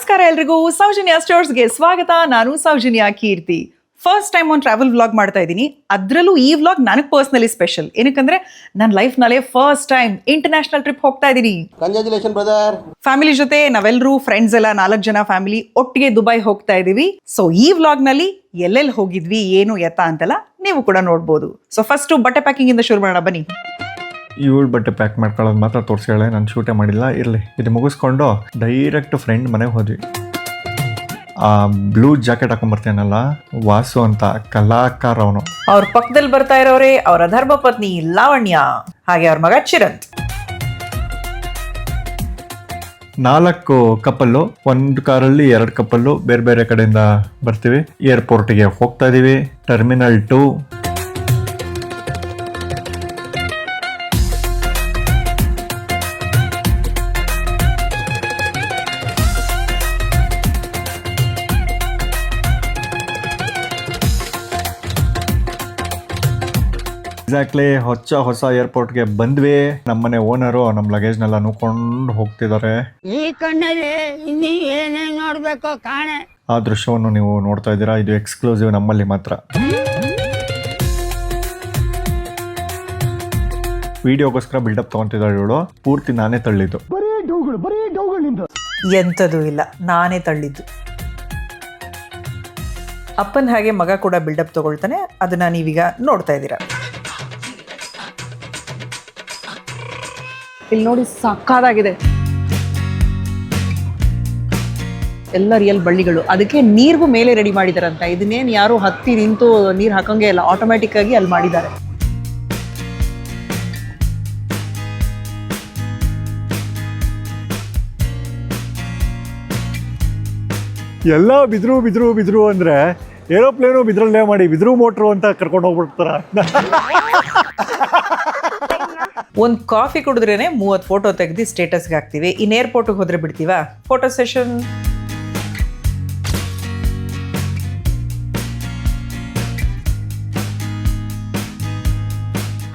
ನಮಸ್ಕಾರ ಎಲ್ರಿಗೂ ಸೌಜನ್ಯ ಸ್ಟೋರ್ಸ್ಗೆ ಸ್ವಾಗತ. ನಾನು ಸೌಜನ್ಯ ಕೀರ್ತಿ. ಫಸ್ಟ್ ಟೈಮ್ ಒಂದು ಟ್ರಾವೆಲ್ ವ್ಲಾಗ್ ಮಾಡ್ತಾ ಇದ್ದೀನಿ. ಅದರಲ್ಲೂ ಈ ವ್ಲಾಗ್ ನನಗೆ ಪರ್ಸ್ನಲಿ ಸ್ಪೆಷಲ್. ಏನಕ್ಕಂದ್ರೆ ನನ್ನ ಲೈಫ್ನಲ್ಲೇ ಫಸ್ಟ್ ಟೈಮ್ ಇಂಟರ್ನ್ಯಾಷನಲ್ ಟ್ರಿಪ್ ಹೋಗ್ತಾ ಇದ್ದೀನಿ. Congratulation brother. ಫ್ಯಾಮಿಲಿ ಜೊತೆ ನಾವೆಲ್ಲರೂ ಫ್ರೆಂಡ್ಸ್ ಎಲ್ಲ 4 ಜನ ಫ್ಯಾಮಿಲಿ ಒಟ್ಟಿಗೆ ದುಬೈ ಹೋಗ್ತಾ ಇದೀವಿ. ಸೊ ಈ ವ್ಲಾಗ್ನಲ್ಲಿ ಎಲ್ಲೆಲ್ಲಿ ಹೋಗಿದ್ವಿ, ಏನು ಎತ್ತ ಅಂತೆಲ್ಲ ನೀವು ಕೂಡ ನೋಡ್ಬೋದು. ಸೊ ಫಸ್ಟ್ ಬಟ್ಟೆ ಪ್ಯಾಕಿಂಗ್ ಇಂದ ಶುರು ಮಾಡೋಣ ಬನ್ನಿ. ಇವಳು ಬಟ್ಟೆ ಪ್ಯಾಕ್ ಮಾಡ್ಕೊಳ್ಳೋದು ಮಾತ್ರ ತೋರಿಸ್ಯಾಳೆ, ನಾನು ಶೂಟೇ ಮಾಡಿಲ್ಲ. ಇರಲಿ, ಇದು ಮುಗಿಸ್ಕೊಂಡು ಡೈರೆಕ್ಟ್ ಫ್ರೆಂಡ್ ಮನೆಗೆ ಹೋದ್ವಿ. ಆ ಬ್ಲೂ ಜಾಕೆಟ್ ಹಾಕೊಂಡ್ಬರ್ತೇನಲ್ಲ, ವಾಸು ಅಂತ ಕಲಾಕಾರ ಅವನು. ಅವ್ರ ಪಕ್ಕದಲ್ಲಿ ಬರ್ತಾ ಇರೋರೆ ಅವರ ಧರ್ಮಪತ್ನಿ ಲಾವಣ್ಯ, ಹಾಗೆ ಅವ್ರ ಮಗ ಚಿರಂತ್. 4 ಕಪ್ಪಲ್ಲು, ಒಂದು ಕಾರಲ್ಲಿ 2 ಕಪ್ಪಲ್ಲು ಬೇರೆ ಬೇರೆ ಕಡೆಯಿಂದ ಬರ್ತೀವಿ. ಏರ್ಪೋರ್ಟಿಗೆ ಹೋಗ್ತಾ ಇದೀವಿ. ಟರ್ಮಿನಲ್ 2. ಎಕ್ಸಾಕ್ಟ್ಲಿ ಹೊಸ ಏರ್ಪೋರ್ಟ್ಗೆ ಬಂದ್ವಿ. ನಮ್ಮನೆ ಓನರು ನಮ್ಮ ಲಗೇಜ್ನೆಲ್ಲ ನೋಡ್ಕೊಂಡು ಹೋಗ್ತಿದ್ದಾರೆ. ಈ ಕಣ್ಣಲ್ಲಿ ಇನ್ನೀ ಏನೇನ್ ನೋಡ್ಬೇಕೋ ಕಾಣೆ. ಆ ದೃಶ್ಯವನ್ನು ನೀವು ನೋಡ್ತಾ ಇದ್ದೀರಾ. ಇದು ಎಕ್ಸ್ಕ್ಲೂಸಿವ್, ನಮ್ಮಲ್ಲಿ ಮಾತ್ರ. ವಿಡಿಯೋಗೋಸ್ಕರ ಬಿಲ್ಡಪ್ ತಗೊಂತಿದ್ದಾಳೆ ಇವಳು. ಪೂರ್ತಿ ನಾನೇ ತಳ್ಳಿದ್ದು. ಎಂಥದೂ ಇಲ್ಲ, ನಾನೇ ತಳ್ಳಿದ್ದು. ಅಪ್ಪನ ಹಾಗೆ ಮಗ ಕೂಡ ಬಿಲ್ಡಪ್ ತಗೊಳ್ತಾನೆ. ಅದನ್ನ ನೀವೀಗ ನೋಡ್ತಾ ಇದ್ದೀರಾ. ಇಲ್ಲಿ ನೋಡಿ, ಸಕ್ಕದಾಗಿದೆ. ಎಲ್ಲ ರಿಯಲ್ ಬಳ್ಳಿಗಳು. ಅದಕ್ಕೆ ನೀರಿಗೂ ಮೇಲೆ ರೆಡಿ ಮಾಡಿದಾರಂತ. ಇದನ್ನೇನು ಯಾರು ಹತ್ತಿ ನಿಂತು ನೀರು ಹಾಕಂಗೆ ಇಲ್ಲ, ಆಟೋಮ್ಯಾಟಿಕ್ ಆಗಿ ಅಲ್ಲಿ ಮಾಡಿದ್ದಾರೆ. ಎಲ್ಲ ಬಿದ್ರು ಅಂದ್ರೆ ಏರೋಪ್ಲೇನು ಬಿದ್ರಲ್ಲೇ ಮಾಡಿ ಬಿದ್ರು ಮೋಟ್ರು ಅಂತ ಕರ್ಕೊಂಡು ಹೋಗ್ಬಿಡ್ತಾರ. ಒಂದು ಕಾಫಿ ಕುಡಿದ್ರೇನೆ 30 ಫೋಟೋ ತೆಗೆದು ಸ್ಟೇಟಸ್ಗೆ ಹಾಕ್ತೀವಿ. ಇನ್ನು ಏರ್ಪೋರ್ಟ್ಗೆ ಹೋದ್ರೆ ಬಿಡ್ತೀವಾ ಫೋಟೋ ಸೆಷನ್.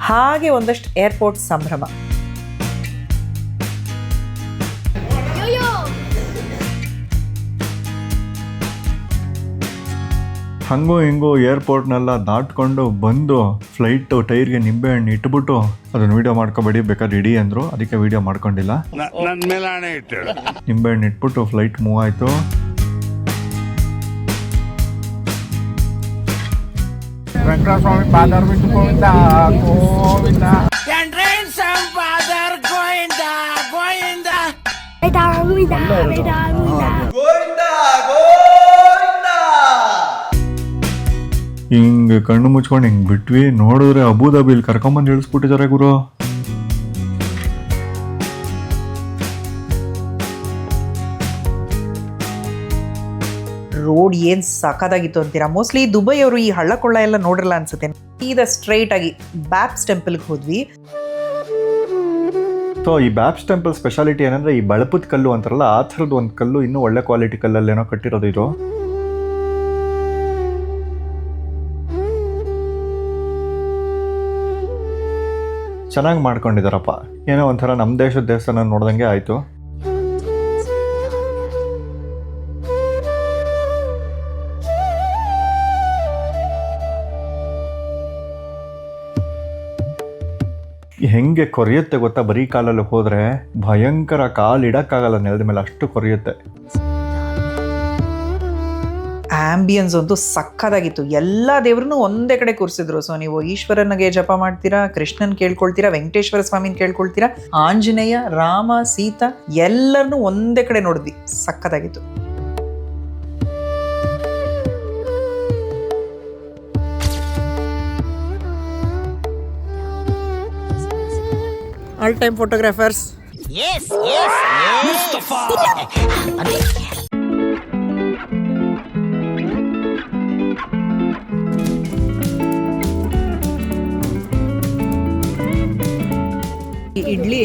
ಹಾಗೆ ಒಂದಷ್ಟು ಏರ್ಪೋರ್ಟ್ ಸಂಭ್ರಮ. ಹಂಗೂ ಹಿಂಗೂ ಏರ್ಪೋರ್ಟ್ನೆಲ್ಲ ದಾಟ್ಕೊಂಡು ಬಂದು ಫ್ಲೈಟ್ ಟೈರ್ಗೆ ನಿಂಬೆಹಣ್ಣು ಇಟ್ಬಿಟ್ಟು ಅದನ್ನ ವಿಡಿಯೋ ಮಾಡ್ಕೋಬೇಡಿ, ಬೇಕಾದ್ರೆ ಇಡಿ ಅಂದ್ರು. ಅದಕ್ಕೆ ವಿಡಿಯೋ ಮಾಡ್ಕೊಂಡಿಲ್ಲ. ನಿಂಬೆಹಣ್ಣು ಇಟ್ಬಿಟ್ಟು ಫ್ಲೈಟ್ ಮೂವ್ ಆಯ್ತು. ವೆಂಕಟಸ್ವಾಮಿ ಪಾದರ್ ಬಿಟ್ಟು ಗೋವಿಂದ ಗೋವಿಂದ. ಹಿಂಗೆ ಕಣ್ಣು ಮುಚ್ಕೊಂಡು ಹಿಂಗೆ ಬಿಟ್ವಿ. ನೋಡಿದ್ರೆ ಅಬುದಾಬಿಲಿ ಕರ್ಕೊಂಬಂದು ಇಳಿಸ್ಬಿಟ್ಟಿದ್ದಾರೆ ಗುರು. ರೋಡ್ ಏನ್ ಸಾಕಾಗಿತ್ತು ಅಂತೀರಾ. ಮೋಸ್ಟ್ಲಿ ದುಬೈ ಅವರು ಈ ಹಳ್ಳ ಕೊಳ್ಳ ಎಲ್ಲ ನೋಡಿರಲ್ಲ ಅನ್ಸುತ್ತೆ. ಸೀದಾ ಸ್ಟ್ರೈಟ್ ಆಗಿ ಬ್ಯಾಪ್ಸ್ ಟೆಂಪಲ್ಗೆ ಹೋದ್ವಿ. ಸೊ ಈ ಬ್ಯಾಪ್ಸ್ ಟೆಂಪಲ್ ಸ್ಪೆಷಾಲಿಟಿ ಏನಂದ್ರೆ, ಈ ಬಳಪದ ಕಲ್ಲು ಅಂತಾರಲ್ಲ, ಆ ಥರದ್ದು ಒಂದು ಕಲ್ಲು, ಇನ್ನೂ ಒಳ್ಳೆ ಕ್ವಾಲಿಟಿ ಕಲ್ಲಲ್ಲೇನೋ ಕಟ್ಟಿರೋದು ಇದು. ಚೆನ್ನಾಗಿ ಮಾಡ್ಕೊಂಡಿದ್ದಾರಪ್ಪ. ಏನೋ ಒಂಥರ ನಮ್ಮ ದೇಶದ ದೇವಸ್ಥಾನ ನೋಡ್ದಂಗೆ ಆಯಿತು. ಹೆಂಗೆ ಕೊರಿಯುತ್ತೆ ಗೊತ್ತಾ, ಬರೀ ಕಾಲಲ್ಲಿ ಹೋದರೆ ಭಯಂಕರ. ಕಾಲು ಇಡಕ್ಕಾಗಲ್ಲ ನೆಲದ ಮೇಲೆ, ಅಷ್ಟು ಕೊರಿಯುತ್ತೆ. ಆಂಬಿಯನ್ಸ್ ಅಂತೂ ಸಕ್ಕದಾಗಿತ್ತು. ಎಲ್ಲ ದೇವ್ರನ್ನೂ ಒಂದೇ ಕಡೆ ಕೂರಿಸಿದ್ರು. ಸೊ ನೀವು ಈಶ್ವರನಿಗೆ ಜಪ ಮಾಡ್ತೀರಾ, ಕೃಷ್ಣನ್ ಕೇಳ್ಕೊಳ್ತೀರಾ, ವೆಂಕಟೇಶ್ವರ ಸ್ವಾಮಿನ ಕೇಳ್ಕೊಳ್ತೀರಾ, ಆಂಜನೇಯ, ರಾಮ, ಸೀತಾ ಎಲ್ಲರನ್ನೂ ಒಂದೇ ಕಡೆ ನೋಡಿದ್ವಿ. ಸಕ್ಕದಾಗಿತ್ತು. All time photographers. ಇಡ್ಲಿ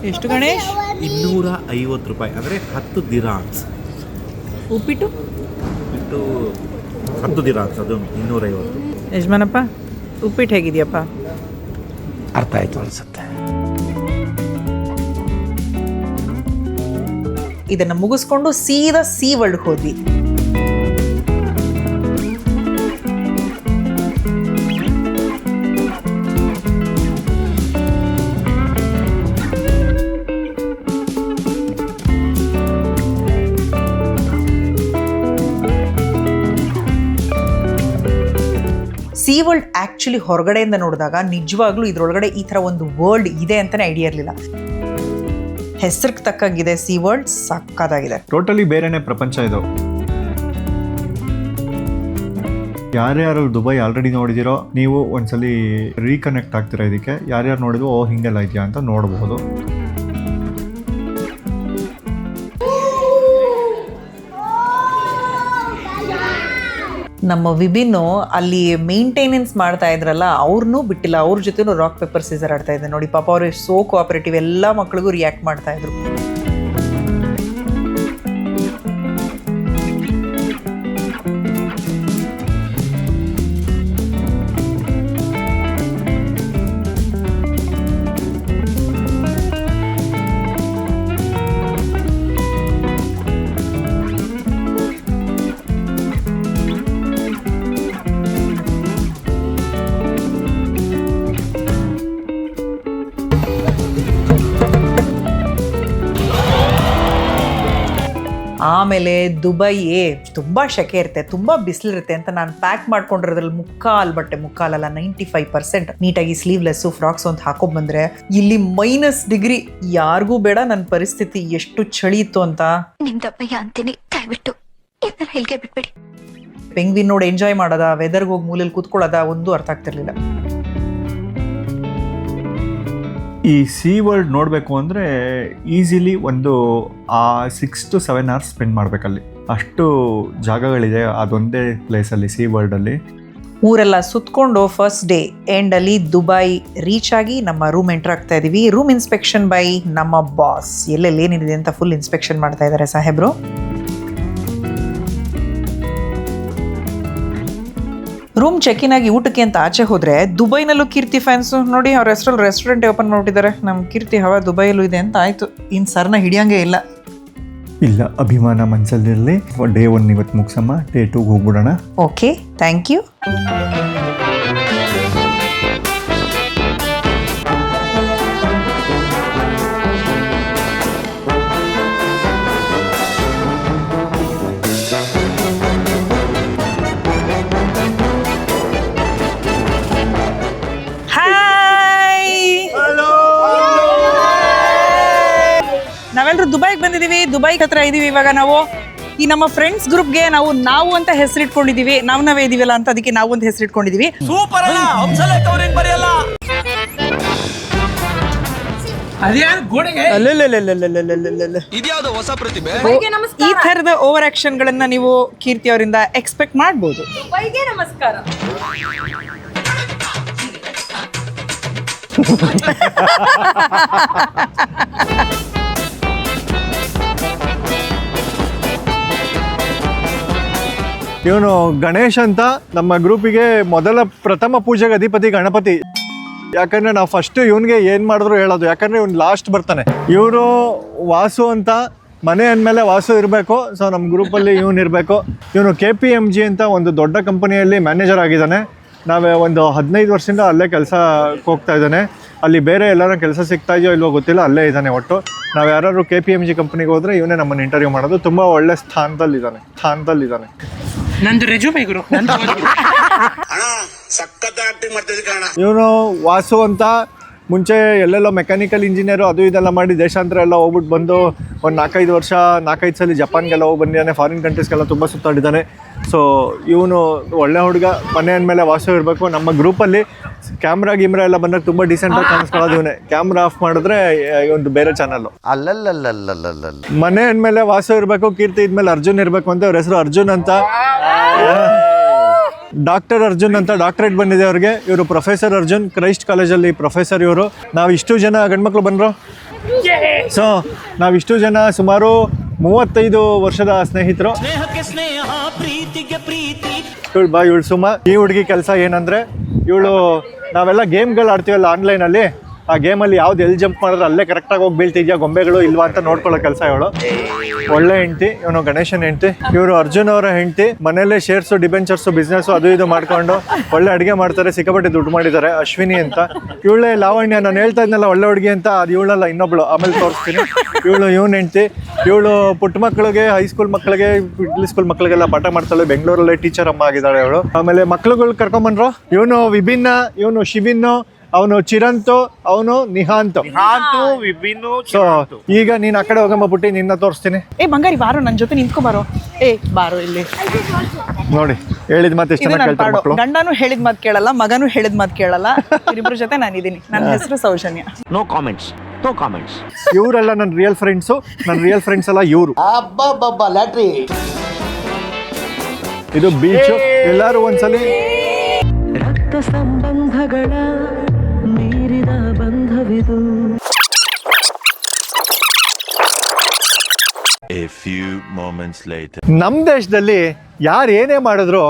ಎಷ್ಟು ಗಣೇಶ್? 250 ರೂಪಾಯಿ, ಅಂದರೆ 10 ದಿರಾಮ್ಸ್. ಉಪ್ಪಿಟ್ಟು 10 ದಿರಾಮ್ಸ್, ಅದು 250. ಯಜಮಾನಪ್ಪ, ಉಪ್ಪಿಟ್ಟು ಹೇಗಿದೆಯಪ್ಪ? ಅರ್ಥ ಆಯ್ತು ಅನ್ಸುತ್ತೆ. ಇದನ್ನ ಮುಗಿಸ್ಕೊಂಡು ಸೀದಾ ಸೀ ವರ್ಲ್ಡ್ ಹೋದ್ವಿ. ಸೀ ವರ್ಲ್ಡ್ ಆ್ಯಕ್ಚುಲಿ ಹೊರಗಡೆಯಿಂದ ನೋಡಿದಾಗ ನಿಜವಾಗ್ಲೂ ಇದರೊಳಗಡೆ ಈ ಥರ ಒಂದು ವರ್ಲ್ಡ್ ಇದೆ ಅಂತಲೇ ಐಡಿಯಾ ಇರಲಿಲ್ಲ. ಹೆಸರಿಗೆ ತಕ್ಕಂಗಿದೆ ಸೀ ವರ್ಲ್ಡ್, ಸಕ್ಕತ್ತಾಗಿದೆ. ಟೋಟಲಿ ಬೇರೆನೇ ಪ್ರಪಂಚ ಇದು. ಯಾರ್ಯಾರು ದುಬೈ ಆಲ್ರೆಡಿ ನೋಡಿದಿರೋ ನೀವು ಒಂದ್ಸಲಿ ರೀಕನೆಕ್ಟ್ ಆಗ್ತೀರಾ ಇದಕ್ಕೆ. ಯಾರ್ಯಾರು ನೋಡಿದ್ರು ಓ ಹಿಂಗೆಲ್ಲ ಇದೆಯಾ ಅಂತ ನೋಡ್ಬೋದು. ನಮ್ಮ ವಿಭಿನ್ನು ಅಲ್ಲಿ ಮೇಂಟೆನೆನ್ಸ್ ಮಾಡ್ತಾ ಇದ್ರಲ್ಲ, ಅವ್ರನ್ನೂ ಬಿಟ್ಟಿಲ್ಲ, ಅವ್ರ ಜೊತೆನೂ ರಾಕ್ ಪೇಪರ್ ಸೀಸರ್ ಆಡ್ತಾ ಇದ್ದೆ ನೋಡಿ. ಪಾಪ ಅವರು ಸೋ ಕೋಆಪರೇಟಿವ್, ಎಲ್ಲ ಮಕ್ಳಿಗೂ ರಿಯಾಕ್ಟ್ ಮಾಡ್ತಾ ಇದ್ರು. ಆಮೇಲೆ ದುಬೈ ತುಂಬ ಶೆಕೆ ಇರುತ್ತೆ, ತುಂಬ ಬಿಸಿಲಿರುತ್ತೆ ಅಂತ ನಾನು ಪ್ಯಾಕ್ ಮಾಡ್ಕೊಂಡಿರೋದ್ರಲ್ಲಿ ಮುಕ್ಕಾಲಲ್ಲ 95% ನೀಟಾಗಿ ಸ್ಲೀವ್ಲೆಸ್ಸು ಫ್ರಾಕ್ಸ್ ಅಂತ ಹಾಕೊಂಡ್ಬಂದ್ರೆ ಇಲ್ಲಿ -ಡಿಗ್ರಿ. ಯಾರಿಗೂ ಬೇಡ ನನ್ನ ಪರಿಸ್ಥಿತಿ ಎಷ್ಟು ಚಳಿ ಇತ್ತು ಅಂತ. ನಿಮ್ದಪ್ಪಯ್ಯ ಅಂತೀನಿ, ದಯವಿಟ್ಟು ಇದನ್ನ ಹೇಳ್ಗೆ ಬಿಟ್ಬಿಡಿ. ಪೆಂಗ್ವಿನ್ ನೋಡಿ ಎಂಜಾಯ್ ಮಾಡೋದ, ವೆದರ್ಗೆ ಹೋಗಿ ಮೂಲೆಯಲ್ಲಿ ಕೂತ್ಕೊಳ್ಳೋದ, ಒಂದು ಅರ್ಥ ಆಗ್ತಿರ್ಲಿಲ್ಲ. ಈ ಸೀ ವರ್ಲ್ಡ್ ನೋಡಬೇಕು ಅಂದರೆ ಈಸಿಲಿ ಒಂದು 6 to 7 hours ಸ್ಪೆಂಡ್ ಮಾಡಬೇಕಲ್ಲಿ. ಅಷ್ಟು ಜಾಗಗಳಿದೆ ಅದೊಂದೇ ಪ್ಲೇಸಲ್ಲಿ, ಸೀ ವರ್ಲ್ಡಲ್ಲಿ. ಊರೆಲ್ಲ ಸುತ್ಕೊಂಡು ಫಸ್ಟ್ ಡೇ ಎಂಡಲ್ಲಿ ದುಬೈ ರೀಚ್ ಆಗಿ ನಮ್ಮ ರೂಮ್ ಎಂಟರ್ ಆಗ್ತಾ ಇದೀವಿ. ರೂಮ್ ಇನ್ಸ್ಪೆಕ್ಷನ್ ಬೈ ನಮ್ಮ ಬಾಸ್. ಎಲ್ಲೆಲ್ಲಿ ಏನಿದೆ ಅಂತ ಫುಲ್ ಇನ್ಸ್ಪೆಕ್ಷನ್ ಮಾಡ್ತಾ ಇದ್ದಾರೆ ಸಾಹೇಬ್ರು. ರೂಮ್ ಚೆಕ್ ಇನ್ ಆಗಿ ಊಟಕ್ಕೆ ಅಂತ ಆಚೆ ಹೋದ್ರೆ ದುಬೈನಲ್ಲೂ ಕೀರ್ತಿ ಫ್ಯಾನ್ಸು ನೋಡಿ, ಅವ್ರ ಹೆಸರಲ್ಲಿ ರೆಸ್ಟೋರೆಂಟ್ ಓಪನ್ ಮಾಡಿಟ್ಟಿದ್ದಾರೆ. ನಮ್ಮ ಕೀರ್ತಿ ಹವಾ ದುಬೈಯಲ್ಲೂ ಇದೆ ಅಂತ ಆಯ್ತು. ಇನ್ನು ಸರ್ನ ಹಿಡಿಯಂಗೆ ಇಲ್ಲ. ಅಭಿಮಾನ ಮನಸ್ಸಲ್ಲಿರಲಿ. ಡೇ 1 ಇವತ್ತು ಮುಗಿಸಮ್ಮ, ಡೇ 2 ಹೋಗ್ಬಿಡೋಣ. Okay, thank you. ನಾವೆಲ್ಲರೂ ದುಬೈಗೆ ಬಂದಿದ್ದೀವಿ. ದುಬೈ ಹತ್ರ ಇದೀವಿ ಇವಾಗ ನಾವು. ಈ ನಮ್ಮ ಫ್ರೆಂಡ್ಸ್ ಗ್ರೂಪ್ಗೆ ನಾವು ಅಂತ ಹೆಸರಿಟ್ಕೊಂಡಿದೀವಿ. ನಾವೇ ಇದೀವಲ್ಲ ಅಂತ, ಅದಕ್ಕೆ ನಾವು ಅಂತ ಹೆಸರಿಟ್ಕೊಂಡಿದೀವಿ. ಸೂಪರ್ ಅಲ್ಲ, ಹಂಸಲೇಖ ಅವ್ರೇನ್ ಬರೆಯಲ್ಲ. ಇದ್ಯಾವುದೋ ಹೊಸ ಪ್ರತಿಭೆ. ಈ ಥರದ ಓವರ್ ಆಕ್ಷನ್ ಗಳನ್ನ ನೀವು ಕೀರ್ತಿ ಅವರಿಂದ ಎಕ್ಸ್ಪೆಕ್ಟ್ ಮಾಡಬಹುದು. ನಮಸ್ಕಾರ. ಇವನು ಗಣೇಶ್ ಅಂತ ನಮ್ಮ ಗ್ರೂಪಿಗೆ ಪ್ರಥಮ ಪೂಜೆಗೆ ಅಧಿಪತಿ ಗಣಪತಿ. ಯಾಕಂದ್ರೆ ನಾವು ಫಸ್ಟ್ ಇವನ್ಗೆ ಏನ್ ಮಾಡಿದ್ರು ಹೇಳೋದು, ಯಾಕಂದ್ರೆ ಇವ್ನು ಲಾಸ್ಟ್ ಬರ್ತಾನೆ. ಇವರು ವಾಸು ಅಂತ, ಮನೆ ಅಂದಮೇಲೆ ವಾಸು ಇರಬೇಕು. ಸೊ ನಮ್ಮ ಗ್ರೂಪಲ್ಲಿ ಇವನು ಇರಬೇಕು. ಇವನು KPMG ಅಂತ ಒಂದು ದೊಡ್ಡ ಕಂಪನಿಯಲ್ಲಿ ಮ್ಯಾನೇಜರ್ ಆಗಿದ್ದಾನೆ. ನಾವೇ ಒಂದು 15 ವರ್ಷದಿಂದ ಅಲ್ಲೇ ಕೆಲಸ ಹೋಗ್ತಾ ಇದ್ದಾನೆ. ಅಲ್ಲಿ ಬೇರೆ ಎಲ್ಲರೂ ಕೆಲಸ ಸಿಗ್ತಾ ಇದೆಯೋ ಇಲ್ವೋ ಗೊತ್ತಿಲ್ಲ, ಅಲ್ಲೇ ಇದ್ದಾನೆ. ಒಟ್ಟು ನಾವು ಯಾರು KPMG ಕಂಪ್ನಿಗೆ ಹೋದರೆ ಇವನೇ ನಮ್ಮನ್ನು ಇಂಟರ್ವ್ಯೂ ಮಾಡೋದು. ತುಂಬ ಒಳ್ಳೆ ಸ್ಥಾನದಲ್ಲಿದ್ದಾನೆ. ನಂದು ರೆಜ್ಯೂಮೆ ಗುರು. ಇವನು ವಾಸು ಅಂತ ಮುಂಚೆ ಎಲ್ಲೆಲ್ಲೋ ಮೆಕ್ಯಾನಿಕಲ್ ಇಂಜಿನಿಯರು ಅದು ಇದೆಲ್ಲ ಮಾಡಿ ದೇಶಾಂತರ ಎಲ್ಲ ಹೋಗ್ಬಿಟ್ಟು ಬಂದು ಒಂದು 4-5 ಸಲ ಜಪಾನ್ಗೆಲ್ಲ ಹೋಗಿ ಬಂದಿದ್ದಾನೆ. ಫಾರಿನ್ ಕಂಟ್ರೀಸ್ಗೆಲ್ಲ ತುಂಬ ಸುತ್ತಾಡಿದ್ದಾನೆ. ಸೊ ಇವನು ಒಳ್ಳೆ ಹುಡುಗ. ಮನೆ ಅಂದಮೇಲೆ ವಾಸು ಇರಬೇಕು. ನಮ್ಮ ಗ್ರೂಪಲ್ಲಿ ಕ್ಯಾಮ್ರಾ ಎಲ್ಲ ಬಂದಾಗ ತುಂಬ ಡೀಸೆಂಟಾಗಿ ಕಾಣಿಸ್ಕೊಳ್ಳೋದು ಇವನೇ. ಕ್ಯಾಮ್ರಾ ಆಫ್ ಮಾಡಿದ್ರೆ ಒಂದು ಬೇರೆ ಚಾನಲ್ಲು. ಮನೆ ಅಂದಮೇಲೆ ವಾಸು ಇರಬೇಕು. ಕೀರ್ತಿ ಇದ್ಮೇಲೆ ಅರ್ಜುನ್ ಇರಬೇಕು ಅಂತ. ಅವ್ರ ಹೆಸರು ಅರ್ಜುನ್ ಅಂತ. ಡಾಕ್ಟರ್ ಅರ್ಜುನ್ ಅಂತ ಡಾಕ್ಟರೇಟ್ ಬಂದಿದೆ ಅವ್ರಿಗೆ. ಇವರು ಪ್ರೊಫೆಸರ್ ಅರ್ಜುನ್, ಕ್ರೈಸ್ಟ್ ಕಾಲೇಜಲ್ಲಿ ಪ್ರೊಫೆಸರ್ ಇವರು. ನಾವಿಷ್ಟು ಜನ ಗಂಡ್ಮಕ್ಳು ಬಂದರು. ಸೊ ನಾವಿಷ್ಟು ಜನ ಸುಮಾರು 35 ವರ್ಷದ ಸ್ನೇಹಿತರು. ಇವಳು ಸುಮ. ಈ ಹುಡುಗಿ ಕೆಲಸ ಏನಂದ್ರೆ, ಇವಳು ನಾವೆಲ್ಲ ಗೇಮ್ಗಳು ಆಡ್ತೀವಲ್ಲ ಆನ್ಲೈನಲ್ಲಿ, ಆ ಗೇಮಲ್ಲಿ ಯಾವ್ದು ಎಲ್ಲಿ ಜಂಪ್ ಮಾಡಿದ್ರೆ ಅಲ್ಲೇ ಕರೆಕ್ಟಾಗಿ ಹೋಗಿ ಬೀಳ್ತಿದ್ಯಾ ಗೊಂಬೆಗಳು ಇಲ್ವಾ ಅಂತ ನೋಡ್ಕೊಳ್ಳೋ ಕೆಲಸ ಇವಳು. ಒಳ್ಳೆ ಹೆಂಡತಿ. ಇವನು ಗಣೇಶನ್ ಹೆಂಡತಿ. ಇವರು ಅರ್ಜುನ್ ಅವರ ಹೆಂಡತಿ. ಮನೇಲೆ ಶೇರ್ಸು ಡಿಬೆಂಚರ್ಸು ಬಿಸ್ನೆಸ್ ಅದು ಇದು ಮಾಡ್ಕೊಂಡು ಒಳ್ಳೆ ಅಡುಗೆ ಮಾಡ್ತಾರೆ, ಸಿಕ್ಕಾಪಟ್ಟೆ ದುಡ್ಡು ಮಾಡಿದ್ದಾರೆ. ಅಶ್ವಿನಿ ಅಂತ ಇವಳೇ ಲಾವಣ್ಯ, ನಾನು ಹೇಳ್ತಾ ಇದ್ನಲ್ಲ ಒಳ್ಳೆ ಹುಡುಗಿ ಅಂತ, ಅದು ಇವಳಲ್ಲ ಇನ್ನೊಬ್ಳು, ಆಮೇಲೆ ತೋರಿಸ್ತೀನಿ. ಇವನ್ ಹೆಂಡತಿ. ಇವಳು ಪುಟ್ಟ ಮಕ್ಕಳಿಗೆ, ಹೈಸ್ಕೂಲ್ ಮಕ್ಕಳಿಗೆ, ಮಿಡ್ಲ್ ಸ್ಕೂಲ್ ಮಕ್ಕಳಿಗೆಲ್ಲ ಪಾಠ ಮಾಡ್ತಾಳೆ. ಬೆಂಗಳೂರಲ್ಲೇ ಟೀಚರ್ ಅಮ್ಮ ಆಗಿದ್ದಾಳೆ ಅವಳು. ಆಮೇಲೆ ಮಕ್ಳುಗಳು ಕರ್ಕೊಂಬಂದ್ರು. ಇವನು ವಿಭಿನ್ನ, ಇವನು ಶಿವಿನ್ನು, ಅವನು ಚಿರಂತು, ಅವನು ನಿಹಾಂತ್. ಸೊ ಈಗ ನೀನ್ ಆ ಕಡೆ ಹೋಗಂಬಬಿಟ್ಟು ನಿನ್ನ ತೋರಿಸ್ತೀನಿ. ಬಂಗಾರಿ ಬಾರೋ, ನನ್ನ ಜೊತೆ ನಿಂತ್ಕೊಬಾರೋ. ಬಾರೋ ಇಲ್ಲಿ ನೋಡಿ, ಹೇಳಿದ ಮಾತು ಎಷ್ಟು ಚೆನ್ನಾಗಿ ಕೇಳ್ತಾರೆ ಮಕ್ಕಳು. ಗಂಡನು ಹೇಳಿದ ಮಾತು ಕೇಳಲ್ಲ, ಮಗನು ಹೇಳಿದ ಮಾತು ಕೇಳಲ್ಲ. ಇಬ್ಬರ ಜೊತೆ ನಾನಿದ್ದೀನಿ. ನನ್ನ ಹೆಸರು ಸೌಜನ್ಯ. No comments. ಇವರೆಲ್ಲ ನನ್ನ ರಿಯಲ್ ಫ್ರೆಂಡ್ಸು. ನನ್ನ ರಿಯಲ್ ಫ್ರೆಂಡ್ಸ್ ಎಲ್ಲ ಇವರು. ಅಬ್ಬಬ್ಬಬ್ಬ ಲ್ಯಾಟ್ರಿ. ಇದು ಬೀಚು. ಎಲ್ಲರೂ ಒಂದ್ಸಲಿ ರಕ್ತ ಸಂಬಂಧಗಳ ಮೀರಿದ ಬಂಧವಿದು. A few moments later. ನಮ್ಮ ದೇಶದಲ್ಲಿ ಯಾರು ಏನೇ ಮಾಡಿದ್ರು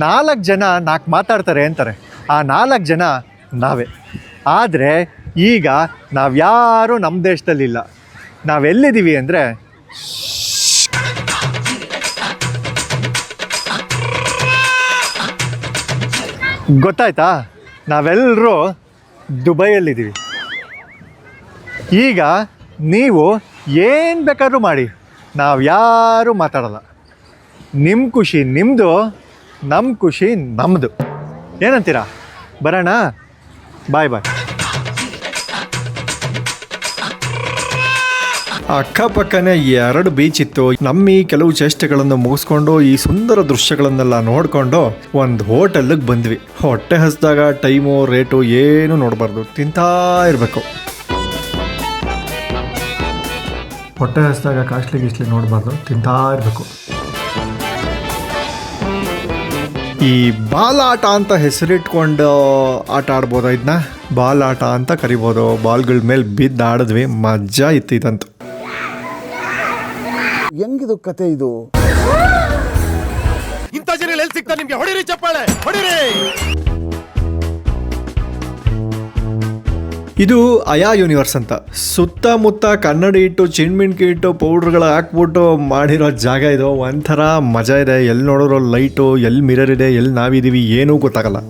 4 ಜನ 4 ಮಾತಾಡ್ತಾರೆ ಅಂತಾರೆ. ಆ 4 ಜನ ನಾವೇ. ಆದರೆ ಈಗ ನಾವ್ಯಾರೂ ನಮ್ಮ ದೇಶದಲ್ಲಿಲ್ಲ. ನಾವೆಲ್ಲಿದ್ದೀವಿ ಅಂದರೆ ಗೊತ್ತಾಯ್ತಾ? ನಾವೆಲ್ಲರೂ ದುಬೈಯಲ್ಲಿದ್ದೀವಿ. ಈಗ ನೀವು ಏನು ಬೇಕಾದ್ರೂ ಮಾಡಿ, ನಾವು ಯಾರೂ ಮಾತಾಡಲ್ಲ. ನಿಮ್ಮ ಖುಷಿ ನಿಮ್ಮದು, ನಮ್ಮ ಖುಷಿ ನಮ್ಮದು. ಏನಂತೀರಾ? ಬರೋಣ? ಬಾಯ್ ಬಾಯ್. ಅಕ್ಕಪಕ್ಕನೇ 2 ಬೀಚ್ ಇತ್ತು. ನಮ್ಮ ಈ ಕೆಲವು ಚೇಷ್ಟೆಗಳನ್ನು ಮುಗಿಸ್ಕೊಂಡು ಈ ಸುಂದರ ದೃಶ್ಯಗಳನ್ನೆಲ್ಲ ನೋಡಿಕೊಂಡು ಒಂದು ಹೋಟೆಲ್ಗೆ ಬಂದ್ವಿ. ಹೊಟ್ಟೆ ಹಸಿದಾಗ ಟೈಮು ರೇಟು ಏನು ನೋಡಬಾರ್ದು, ತಿಂತಾ ಇರಬೇಕು. ಹೊಟ್ಟೆ ಹಸಿದಾಗ ಕಾಸ್ಟ್ಲಿ ನೋಡಬಾರ್ದು, ತಿಂತಾ ಇರಬೇಕು. ಈ ಬಾಲಾಟ ಅಂತ ಹೆಸರಿಟ್ಕೊಂಡು ಆಟ ಆಡ್ಬೋದು. ಇದನ್ನ ಬಾಲಾಟ ಅಂತ ಕರಿಬೋದು. ಬಾಲ್ಗಳ ಮೇಲೆ ಬಿದ್ದು ಆಡಿದ್ವಿ, ಮಜಾ ಇತ್ತು ಇದಂತೂ. ಹೆಂಗಿದು ಕತೆ ಇದು? ಇಂಥ ಜನ ಎಲ್ಲಿ ಸಿಗ್ತಾರೆ ನಿಮ್ಗೆ? ಹೊಡಿರಿ ಚಪ್ಪಾಳೆ, ಹೊಡಿರಿ. ಇದು ಅಯಾ ಯೂನಿವರ್ಸ್ ಅಂತ. ಸುತ್ತಮುತ್ತ ಕನ್ನಡಿ ಇಟ್ಟು ಚಿಣ್ಮಿಣ್ಕಿ ಇಟ್ಟು ಪೌಡ್ರ್ಗಳು ಹಾಕ್ಬಿಟ್ಟು ಮಾಡಿರೋ ಜಾಗ ಇದು. ಒಂಥರ ಮಜಾ ಇದೆ. ಎಲ್ಲಿ ನೋಡಿರೋ ಲೈಟು, ಎಲ್ಲಿ ಮಿರರ್ ಇದೆ, ಎಲ್ಲಿ ನಾವಿದ್ದೀವಿ ಏನೂ ಗೊತ್ತಾಗಲ್ಲ.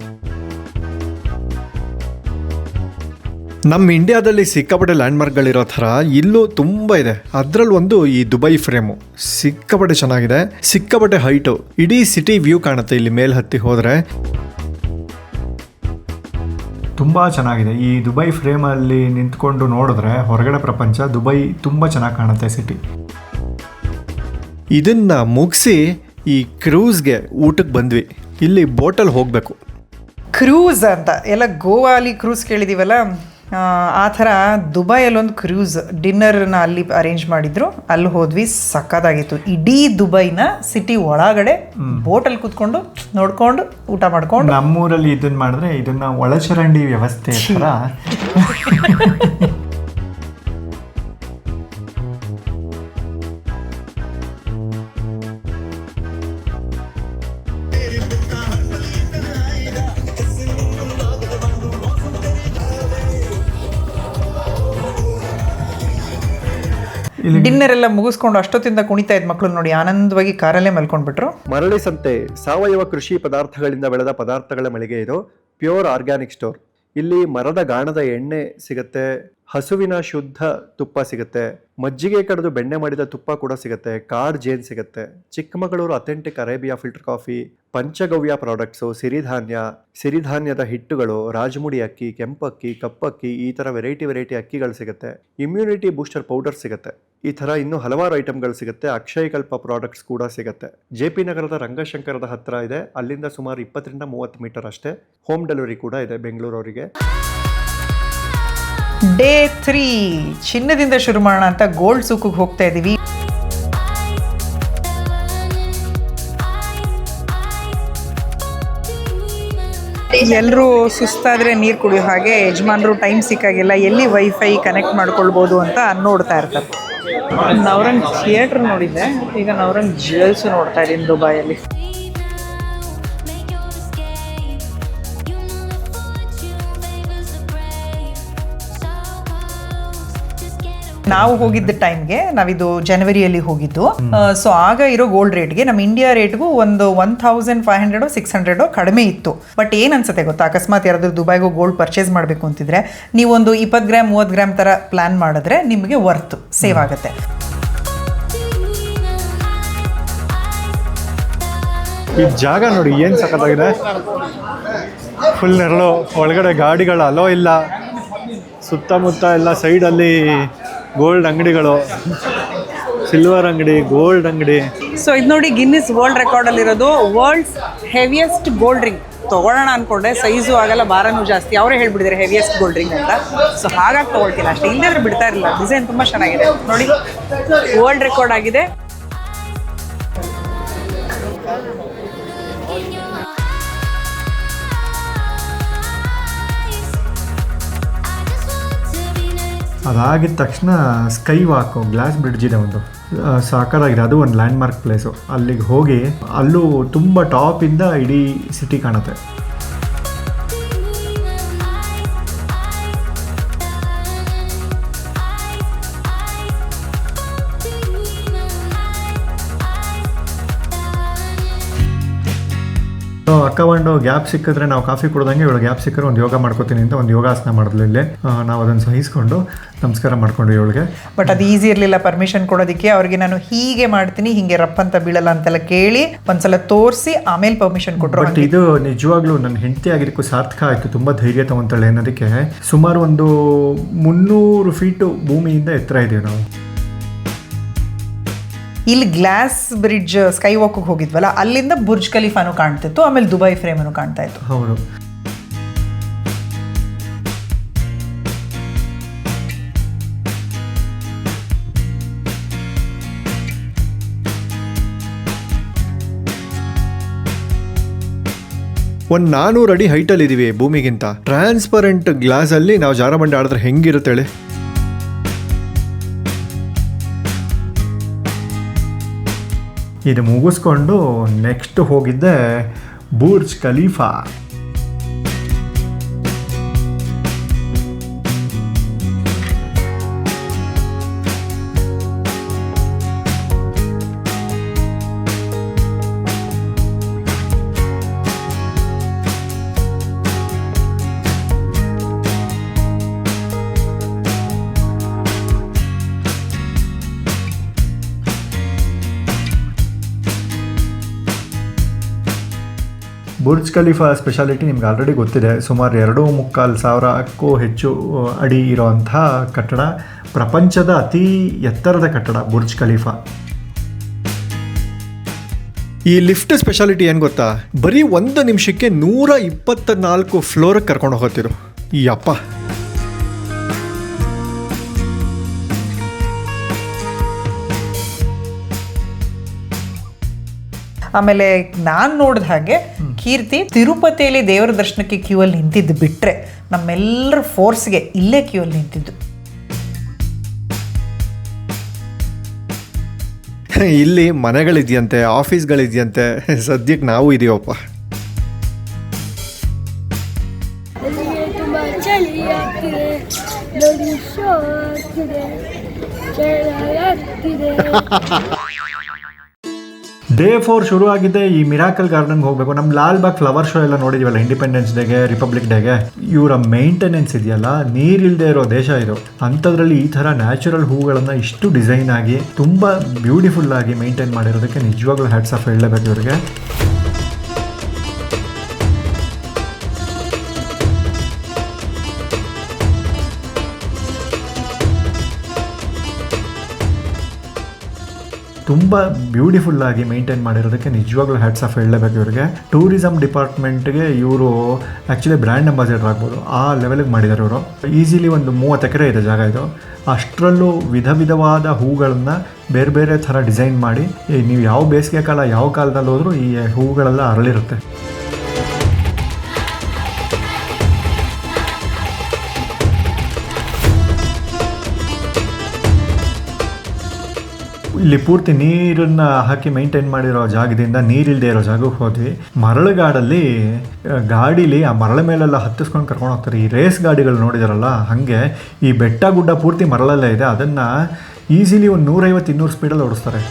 ನಮ್ಮ ಇಂಡಿಯಾದಲ್ಲಿ ಸಿಕ್ಕಾಪಟ್ಟೆ ಲ್ಯಾಂಡ್ಮಾರ್ಕ್ಗಳಿರೋ ಥರ ಇಲ್ಲೂ ತುಂಬ ಇದೆ. ಅದರಲ್ಲಿ ಒಂದು ಈ ದುಬೈ ಫ್ರೇಮು ಸಿಕ್ಕಾಪಟ್ಟೆ ಚೆನ್ನಾಗಿದೆ. ಸಿಕ್ಕಾಪಟ್ಟೆ ಹೈಟು, ಇಡೀ ಸಿಟಿ ವ್ಯೂ ಕಾಣುತ್ತೆ ಇಲ್ಲಿ ಮೇಲೆ ಹತ್ತಿ ಹೋದರೆ. ತುಂಬ ಚೆನ್ನಾಗಿದೆ. ಈ ದುಬೈ ಫ್ರೇಮಲ್ಲಿ ನಿಂತ್ಕೊಂಡು ನೋಡಿದ್ರೆ ಹೊರಗಡೆ ಪ್ರಪಂಚ, ದುಬೈ ತುಂಬ ಚೆನ್ನಾಗಿ ಕಾಣುತ್ತೆ ಸಿಟಿ. ಇದನ್ನು ಮುಗಿಸಿ ಈ ಕ್ರೂಸ್ಗೆ ಊಟಕ್ಕೆ ಬಂದ್ವಿ. ಇಲ್ಲಿ ಬೋಟಲ್ಲಿ ಹೋಗಬೇಕು. ಕ್ರೂಸ್ ಅಂತ ಎಲ್ಲ ಗೋವಾಲಿ ಕ್ರೂಸ್ ಕೇಳಿದ್ದೀವಲ್ಲ, ಆ ಥರ ದುಬೈಯಲ್ಲೊಂದು ಕ್ರೂಸ್ ಡಿನ್ನರ್ನ ಅಲ್ಲಿ ಅರೇಂಜ್ ಮಾಡಿದ್ರು. ಅಲ್ಲಿ ಹೋದ್ವಿ, ಸಕ್ಕತ್ತಾಗಿತ್ತು. ಇಡೀ ದುಬೈನ ಸಿಟಿ ಒಳಗಡೆ ಬೋಟಲ್ಲಿ ಕೂತ್ಕೊಂಡು ನೋಡ್ಕೊಂಡು ಊಟ ಮಾಡ್ಕೊಂಡು. ನಮ್ಮೂರಲ್ಲಿ ಇದನ್ನ ಮಾಡಿದ್ರೆ ಇದನ್ನ ಒಳಚರಂಡಿ ವ್ಯವಸ್ಥೆ ಥರ. ಡಿನ್ನರ್ ಎಲ್ಲ ಮುಗಿಸ್ಕೊಂಡು ಅಷ್ಟೊತ್ತಿಂದ ಕುಣಿತಾ ಇದ್ದ ಮಕ್ಕಳು ನೋಡಿ ಆನಂದವಾಗಿ ಕಾರಲ್ಲೇ ಮಲ್ಕೊಂಡ್ಬಿಟ್ರು. ಮರಳಿ ಸಂತೆ ಸಾವಯವ ಕೃಷಿ ಪದಾರ್ಥಗಳಿಂದ ಬೆಳೆದ ಪದಾರ್ಥಗಳ ಮಳಿಗೆ ಇದು. Pure organic store. ಇಲ್ಲಿ ಮರದ ಗಾಣದ ಎಣ್ಣೆ ಸಿಗುತ್ತೆ, ಹಸುವಿನ ಶುದ್ಧ ತುಪ್ಪ ಸಿಗುತ್ತೆ, ಮಜ್ಜಿಗೆ ಕಡಿದು ಬೆಣ್ಣೆ ಮಾಡಿದ ತುಪ್ಪ ಕೂಡ ಸಿಗುತ್ತೆ, ಕಾಡ್ ಜೇನ್ ಸಿಗುತ್ತೆ, Chikkamagaluru authentic Arabia filter coffee, ಪಂಚಗವ್ಯ ಪ್ರಾಡಕ್ಟ್ಸು, ಸಿರಿಧಾನ್ಯದ ಹಿಟ್ಟುಗಳು, ರಾಜಮುಡಿ ಅಕ್ಕಿ, ಕೆಂಪಕ್ಕಿ, ಕಪ್ಪಕ್ಕಿ, ಈ ಥರ ವೆರೈಟಿ ಅಕ್ಕಿಗಳು ಸಿಗುತ್ತೆ. ಇಮ್ಯುನಿಟಿ ಬೂಸ್ಟರ್ ಪೌಡರ್ ಸಿಗುತ್ತೆ. ಈ ಥರ ಇನ್ನೂ ಹಲವಾರು ಐಟಮ್ಗಳು ಸಿಗುತ್ತೆ. ಅಕ್ಷಯಕಲ್ಪ ಪ್ರಾಡಕ್ಟ್ಸ್ ಕೂಡ ಸಿಗುತ್ತೆ. JP ನಗರದ ರಂಗಶಂಕರದ ಹತ್ರ ಇದೆ. ಅಲ್ಲಿಂದ ಸುಮಾರು 20-30 ಮೀಟರ್ ಅಷ್ಟೇ. ಹೋಮ್ ಡೆಲಿವರಿ ಕೂಡ ಇದೆ ಬೆಂಗಳೂರವರಿಗೆ. ಡೇ 3 ಚಿನ್ನದಿಂದ ಶುರು ಮಾಡೋಣ ಅಂತ ಗೋಲ್ಡ್ ಸೂಕಿಗೆ ಹೋಗ್ತಾ ಇದ್ದೀವಿ. ಎಲ್ಲರೂ ಸುಸ್ತಾದರೆ ನೀರು ಕುಡಿಯೋ ಹಾಗೆ ಯಜಮಾನರು ಟೈಮ್ ಸಿಕ್ಕಾಗಿಲ್ಲ ಎಲ್ಲಿ ವೈಫೈ ಕನೆಕ್ಟ್ ಮಾಡ್ಕೊಳ್ಬೋದು ಅಂತ ನೋಡ್ತಾ ಇರ್ತಾರೆ. ನವರಂಗ್ ಥಿಯೇಟ್ರ್ ನೋಡಿದ್ದೆ, ಈಗ ನವರಂಗ್ ಜ್ಯುವೆಲ್ಸ್ ನೋಡ್ತಾ ಇದ್ದೀನಿ ದುಬೈಯಲ್ಲಿ. ನಾವು ಹೋಗಿದ್ದ ಟೈಮ್ಗೆ ನಾವಿದು ಜನವರಿಯಲ್ಲಿ ಹೋಗಿದ್ದು. ಸೊ ಆಗ ಇರೋ ಗೋಲ್ಡ್ ರೇಟ್ಗೆ ನಮ್ಮ ಇಂಡಿಯಾ ರೇಟ್ಗೂ ಒಂದು 1500 600 ಕಡಿಮೆ ಇತ್ತು. ಬಟ್ ಏನ್ ಅನ್ಸುತ್ತೆ ಗೊತ್ತಾ, ಅಕಸ್ಮಾತ್ ಯಾರಾದ್ರೂ ದುಬೈಗೂ ಗೋಲ್ಡ್ ಪರ್ಚೇಸ್ ಮಾಡಬೇಕು ಅಂತಿದ್ರೆ ನೀವೊಂದು 20 ಗ್ರಾಮ್ 30 ಗ್ರಾಮ್ ತರ ಪ್ಲಾನ್ ಮಾಡಿದ್ರೆ ನಿಮಗೆ ವರ್ತ್ ಸೇವ್ ಆಗುತ್ತೆ. ಈ ಜಾಗ ನೋಡಿ ಏನು ಸಖತ್ತಾಗಿದೆ. ಫುಲ್ ನೆರಳು, ಒಳಗಡೆ ಗಾಡಿಗಳ ಅಲೋ ಇಲ್ಲ, ಸುತ್ತಮುತ್ತ ಎಲ್ಲ ಸೈಡಲ್ಲಿ ಗೋಲ್ಡ್ ಅಂಗಡಿಗಳು, ಸಿಲ್ವರ್ ಅಂಗಡಿ, ಗೋಲ್ಡ್ ಅಂಗಡಿ. ಸೊ ಇದು ನೋಡಿ ಗಿನ್ನಿಸ್ ವರ್ಲ್ಡ್ ರೆಕಾರ್ಡಲ್ಲಿರೋದು ವರ್ಲ್ಡ್ಸ್ ಹೆವಿಯೆಸ್ಟ್ ಗೋಲ್ಡ್ ರಿಂಗ್. ತೊಗೊಳ್ಳೋಣ ಅಂದ್ಕೊಂಡೆ, ಸೈಜು ಆಗಲ್ಲ, ಭಾರನೂ ಜಾಸ್ತಿ. ಅವರೇ ಹೇಳ್ಬಿಟ್ಟಿದ್ದಾರೆ ಹೆವಿಯೆಸ್ಟ್ ಗೋಲ್ಡ್ ರಿಂಗ್ ಅಂತ. ಸೊ ಹಾಗಾಗಿ ತೊಗೊಳ್ತಿಲ್ಲ ಅಷ್ಟೇ, ಇಲ್ಲದ್ರೆ ಬಿಡ್ತಾ ಇರಲಿಲ್ಲ. ಡಿಸೈನ್ ತುಂಬ ಚೆನ್ನಾಗಿದೆ ನೋಡಿ, ವರ್ಲ್ಡ್ ರೆಕಾರ್ಡ್ ಆಗಿದೆ. ಅದಾಗಿದ ತಕ್ಷಣ ಸ್ಕೈ ವಾಕು, ಗ್ಲಾಸ್ ಬ್ರಿಡ್ಜ್ ಇದೆ ಒಂದು, ಸಾಕಾಗಿದೆ. ಅದು ಒಂದು ಲ್ಯಾಂಡ್ ಮಾರ್ಕ್ ಪ್ಲೇಸು. ಅಲ್ಲಿಗೆ ಹೋಗಿ ಅಲ್ಲೂ ತುಂಬ ಟಾಪಿಂದ ಇಡೀ ಸಿಟಿ ಕಾಣುತ್ತೆ. ಅಕ್ಕ ಒಂದು ಗ್ಯಾಪ್ ಸಿಕ್ಕಿದ್ರೆ ನಾವು ಕಾಫಿ ಕುಡ್ದಂಗೆ ಇವಳು ಗ್ಯಾಪ್ ಸಿಕ್ಕರೆ ಒಂದು ಯೋಗ ಮಾಡ್ಕೋತೀನಿ ಅಂತ ಒಂದು ಯೋಗಾಸನ ಮಾಡಿದ್ಲು ಇಲ್ಲಿ. ನಾವು ಅದನ್ನು ಸಹಿಸ್ಕೊಂಡು ನಮಸ್ಕಾರ ಮಾಡ್ಕೊಂಡು ಇವಳಿಗೆ. ಬಟ್ ಅದು ಈಸಿ ಇರಲಿಲ್ಲ ಪರ್ಮಿಷನ್ ಕೊಡೋದಕ್ಕೆ. ಅವ್ರಿಗೆ ನಾನು ಹೀಗೆ ಮಾಡ್ತೀನಿ, ಹಿಂಗೆ ರಪ್ಪ ಅಂತ ಬೀಳಲ್ಲ ಅಂತೆಲ್ಲ ಕೇಳಿ ಒಂದ್ಸಲ ತೋರಿಸಿ ಆಮೇಲೆ ಪರ್ಮಿಷನ್ ಕೊಟ್ಟರು. ಬಟ್ ಇದು ನಿಜವಾಗ್ಲೂ ನನ್ನ ಹೆಂಡತಿ ಆಗಿದ್ದಕ್ಕೂ ಸಾರ್ಥಕ ಆಯಿತು. ತುಂಬ ಧೈರ್ಯ ತಗೊಂತಾಳೆ ಅನ್ನೋದಕ್ಕೆ. ಸುಮಾರು ಒಂದು 300 ಫೀಟು ಭೂಮಿಯಿಂದ ಎತ್ತರ ಇದೀವಿ ನಾವು. ಇಲ್ಲಿ ಗ್ಲಾಸ್ ಬ್ರಿಡ್ಜ್ ಸ್ಕೈ ವಾಕ್ಗೆ ಹೋಗಿದ್ವಲ್ಲ, ಅಲ್ಲಿಂದ ಬುರ್ಜ್ ಖಲೀಫಾನು ಕಾಣ್ತಿತ್ತು, ಆಮೇಲೆ ದುಬೈ ಫ್ರೇಮನ್ನು ಕಾಣ್ತಾ ಇತ್ತು. ಹೌದು. ಒಂದು 400 ಅಡಿ ಹೈಟಲ್ಲಿ ಇದೀವಿ ಭೂಮಿಗಿಂತ. ಟ್ರಾನ್ಸ್ಪರೆಂಟ್ ಗ್ಲಾಸಲ್ಲಿ ನಾವು ಜಾರಬಂಡಿ ಆಡಿದ್ರೆ ಹೆಂಗಿರುತ್ತೆ ಹೇಳಿ. ಇದು ಮುಗಿಸ್ಕೊಂಡು ನೆಕ್ಸ್ಟ್ ಹೋಗಿದ್ದೆ Burj Khalifa. Burj Khalifa speciality ನಿಮ್ಗೆ ಆಲ್ರೆಡಿ ಗೊತ್ತಿದೆ. ಸುಮಾರು 2,25,000ಕ್ಕೂ ಹೆಚ್ಚು ಅಡಿ ಇರೋವಂಥ ಕಟ್ಟಡ, ಪ್ರಪಂಚದ ಅತಿ ಎತ್ತರದ ಕಟ್ಟಡ ಬುರ್ಜ್ ಖಲೀಫಾ. ಈ ಲಿಫ್ಟ್ ಸ್ಪೆಷಾಲಿಟಿ ಏನು ಗೊತ್ತಾ, ಬರೀ 1 ನಿಮಿಷಕ್ಕೆ 124 ಫ್ಲೋರಿಗೆ ಕರ್ಕೊಂಡು ಹೋಗ್ತಿರು. ಈ ಅಪ್ಪ ಆಮೇಲೆ ನಾನು ನೋಡಿದ ಹಾಗೆ ಕೀರ್ತಿ ತಿರುಪತಿಯಲ್ಲಿ ದೇವರ ದರ್ಶನಕ್ಕೆ ಕ್ಯೂ ಅಲ್ಲಿ ನಿಂತಿದ್ದು ಬಿಟ್ರೆ ನಮ್ಮೆಲ್ಲರ ಫೋರ್ಸ್ಗೆ ಇಲ್ಲೇ ಕ್ಯೂ ಅಲ್ಲಿ ನಿಂತಿದ್ದು. ಇಲ್ಲಿ ಮನೆಗಳಿದೆಯಂತೆ, ಆಫೀಸ್ಗಳಿದೆಯಂತೆ, ಸದ್ಯಕ್ಕೆ ನಾವು ಇದೀವಪ್ಪ. ತುಂಬ ಚಳಿ ಆಗ್ತಿದೆ, ಶೋ ಆಗ್ತಿದೆ, ಆಗ್ತಿದೆ. ಡೇ 4 ಶುರು ಆಗಿದ್ದೆ ಈ ಮಿರಾಕಲ್ ಗಾರ್ಡನ್ಗೆ ಹೋಗಬೇಕು. ನಮ್ಮ ಲಾಲ್ಬಾಗ್ ಫ್ಲವರ್ ಶೋ ಎಲ್ಲ ನೋಡಿದ್ವಲ್ಲ, ಇಂಡಿಪೆಂಡೆನ್ಸ್ ಡೇಗೆ, ರಿಪಬ್ಲಿಕ್ ಡೇಗೆ. ಇವರ ಮೇಂಟೆನೆನ್ಸ್ ಇದೆಯಲ್ಲ, ನೀರಿಲ್ಲದೆ ಇರೋ ದೇಶ ಇದು. ಅಂಥದ್ರಲ್ಲಿ ಈ ಥರ ನ್ಯಾಚುರಲ್ ಹೂಗಳನ್ನು ಇಷ್ಟು ಡಿಸೈನ್ ಆಗಿ ತುಂಬ ಬ್ಯೂಟಿಫುಲ್ ಆಗಿ ಮೇಂಟೈನ್ ಮಾಡಿರೋದಕ್ಕೆ ನಿಜವಾಗ್ಲೂ ಹ್ಯಾಟ್ಸ್ ಆಫ್ ಹೇಳಲೇಬೇಕು ಇವರಿಗೆ. ತುಂಬ ಬ್ಯೂಟಿಫುಲ್ಲಾಗಿ ಮೇಂಟೈನ್ ಮಾಡಿರೋದಕ್ಕೆ ನಿಜವಾಗ್ಲೂ ಹ್ಯಾಟ್ಸ್ ಆಫ್ ಹೇಳಲೇಬೇಕು ಇವರಿಗೆ. ಟೂರಿಸಮ್ ಡಿಪಾರ್ಟ್ಮೆಂಟ್ಗೆ ಇವರು ಆ್ಯಕ್ಚುಲಿ ಬ್ರ್ಯಾಂಡ್ ಅಂಬಾಸಿಡರ್ ಆಗ್ಬೋದು, ಆ ಲೆವೆಲಿಗೆ ಮಾಡಿದ್ದಾರೆ ಇವರು. ಈಸಿಲಿ ಒಂದು 30 ಎಕರೆ ಇದೆ ಜಾಗ ಇದು. ಅಷ್ಟರಲ್ಲೂ ವಿಧ ವಿಧವಾದ ಹೂಗಳನ್ನು ಬೇರೆ ಬೇರೆ ಥರ ಡಿಸೈನ್ ಮಾಡಿ, ನೀವು ಯಾವ ಬೇಸಿಗೆ ಕಾಲ ಯಾವ ಕಾಲದಲ್ಲಿ ಹೋದರೂ ಈ ಹೂಗಳೆಲ್ಲ ಅರಳಿರುತ್ತೆ. ಇಲ್ಲಿ ಪೂರ್ತಿ ನೀರನ್ನ ಹಾಕಿ ಮೇಂಟೈನ್ ಮಾಡಿರೋ ಜಾಗದಿಂದ ನೀರಿಲ್ಲದೆ ಇರೋ ಜಾಗಕ್ಕೆ ಹೋದ್ವಿ. ಮರಳುಗಾಡಲ್ಲಿ ಗಾಡೀಲಿ ಆ ಮರಳ ಮೇಲೆಲ್ಲ ಹತ್ತಿಸ್ಕೊಂಡು ಕರ್ಕೊಂಡು ಹೋಗ್ತಾರೆ. ಈ ರೇಸ್ ಗಾಡಿಗಳು ನೋಡಿದಾರಲ್ಲ, ಹಾಗೆ ಈ ಬೆಟ್ಟ ಗುಡ್ಡ ಪೂರ್ತಿ ಮರಳಲ್ಲೇ ಇದೆ. ಅದನ್ನು ಈಸಿಲಿ ಒಂದು 150-200 ಸ್ಪೀಡಲ್ಲಿ ಓಡಿಸ್ತಾರೆ.